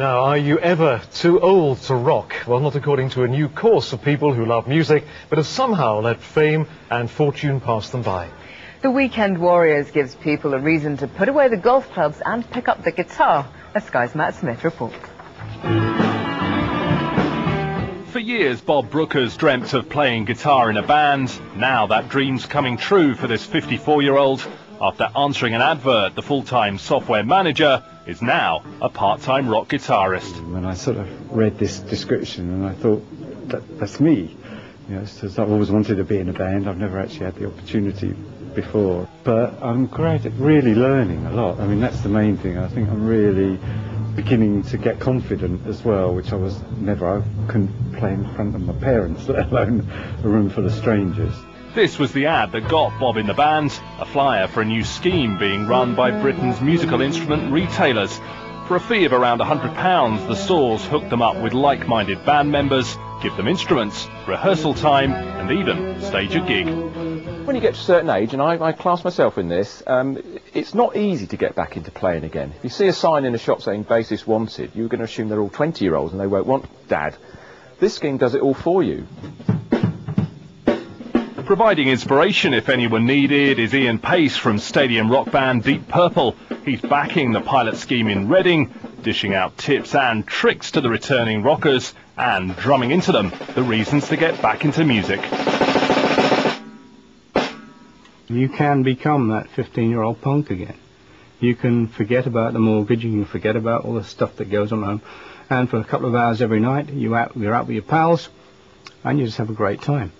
Now, are you ever too old to rock? Well, not according to a new course of people who love music, but have somehow let fame and fortune pass them by. The Weekend Warriors gives people a reason to put away the golf clubs and pick up the guitar. As Sky's Matt Smith reports. For years, Bob Brookers dreamt of playing guitar in a band. Now that dream's coming true for this 54-year-old. After answering an advert, the full-time software manager is now a part-time rock guitarist. When I sort of read this description, and I thought, that's me. You know, I've always wanted to be in a band. I've never actually had the opportunity before. But I'm great at really learning a lot. I mean, that's the main thing. I think I'm really beginning to get confident as well, which I was never. I couldn't play in front of my parents, let alone a room full of strangers. This was the ad that got Bob in the band, a flyer for a new scheme being run by Britain's musical instrument retailers. For a fee of around £100, the stores hook them up with like-minded band members, give them instruments, rehearsal time, and even stage a gig. When you get to a certain age, and I class myself in this, it's not easy to get back into playing again. If you see a sign in a shop saying bassist wanted, you're going to assume they're all 20-year-olds and they won't want dad. This scheme does it all for you. Providing inspiration if anyone needed is Ian Pace from stadium rock band Deep Purple. He's backing the pilot scheme in Reading, dishing out tips and tricks to the returning rockers and drumming into them the reasons to get back into music. You can become that 15-year-old punk again. You can forget about the mortgage, you can forget about all the stuff that goes on at home, and for a couple of hours every night you're out with your pals and you just have a great time.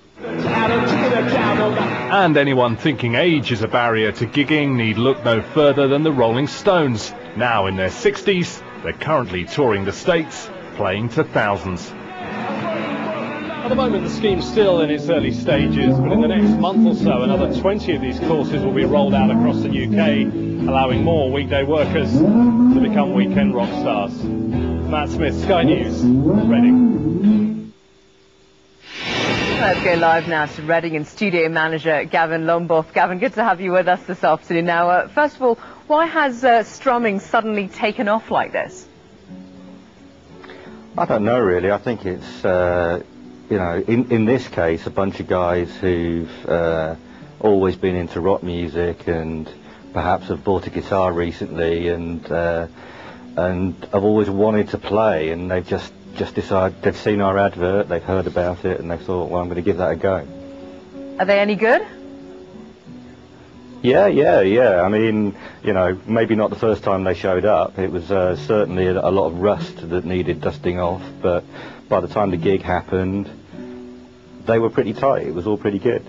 And anyone thinking age is a barrier to gigging need look no further than the Rolling Stones. Now in their 60s, they're currently touring the States, playing to thousands. At the moment, the scheme's still in its early stages, but in the next month or so, another 20 of these courses will be rolled out across the UK, allowing more weekday workers to become weekend rock stars. Matt Smith, Sky News, Reading. Let's go live now to Reading and studio manager Gavin Lomboff. Gavin, good to have you with us this afternoon. Now, first of all, why has strumming suddenly taken off like this? I don't know, really. I think it's, you know, in this case, a bunch of guys who've always been into rock music and perhaps have bought a guitar recently and have always wanted to play, and they've just decided, they've seen our advert, they've heard about it, and they thought, well, I'm going to give that a go. Are they any good? Yeah. I mean, you know, maybe not the first time they showed up. It was certainly a lot of rust that needed dusting off, but by the time the gig happened, they were pretty tight. It was all pretty good.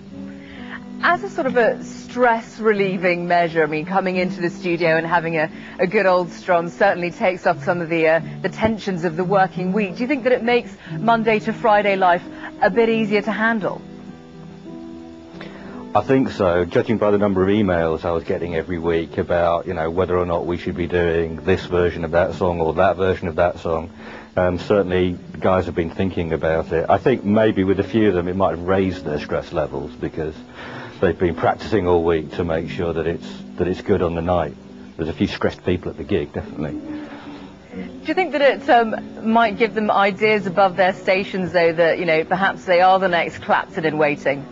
As a sort of a stress-relieving measure, I mean, coming into the studio and having a good old strum certainly takes off some of the tensions of the working week. Do you think that it makes Monday to Friday life a bit easier to handle? I think so, judging by the number of emails I was getting every week about, you know, whether or not we should be doing this version of that song or that version of that song. Certainly, guys have been thinking about it. I think maybe with a few of them it might have raised their stress levels because they've been practicing all week to make sure that it's good on the night. There's a few stressed people at the gig, definitely. Do you think that it might give them ideas above their stations, though, that, you know, perhaps they are the next Clapton in waiting?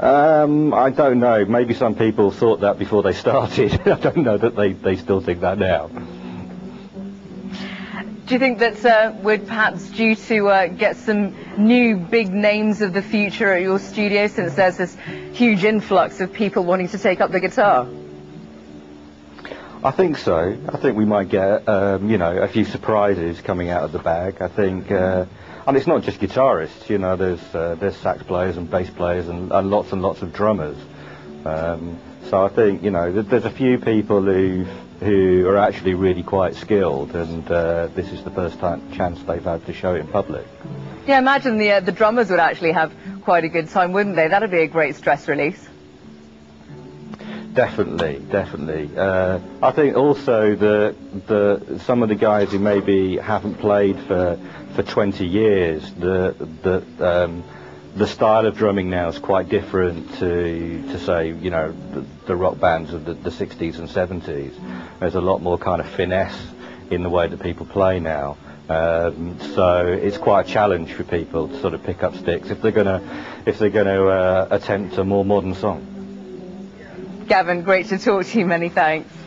I don't know. Maybe some people thought that before they started. I don't know that they still think that now. Do you think that we're perhaps due to get some new big names of the future at your studio, since there's this huge influx of people wanting to take up the guitar? I think so. I think we might get, you know, a few surprises coming out of the bag. I think, and it's not just guitarists. You know, there's sax players and bass players and lots of drummers. So I think, you know, there's a few people who are actually really quite skilled, and this is the first chance they've had to show it in public. Yeah, imagine the drummers would actually have quite a good time, wouldn't they? That'd be a great stress release. Definitely. I think also that some of the guys who maybe haven't played for 20 years, the style of drumming now is quite different to say, you know, the rock bands of the 60s and 70s. There's a lot more kind of finesse in the way that people play now. So it's quite a challenge for people to sort of pick up sticks if they're going to attempt a more modern song. Gavin, great to talk to you. Many thanks.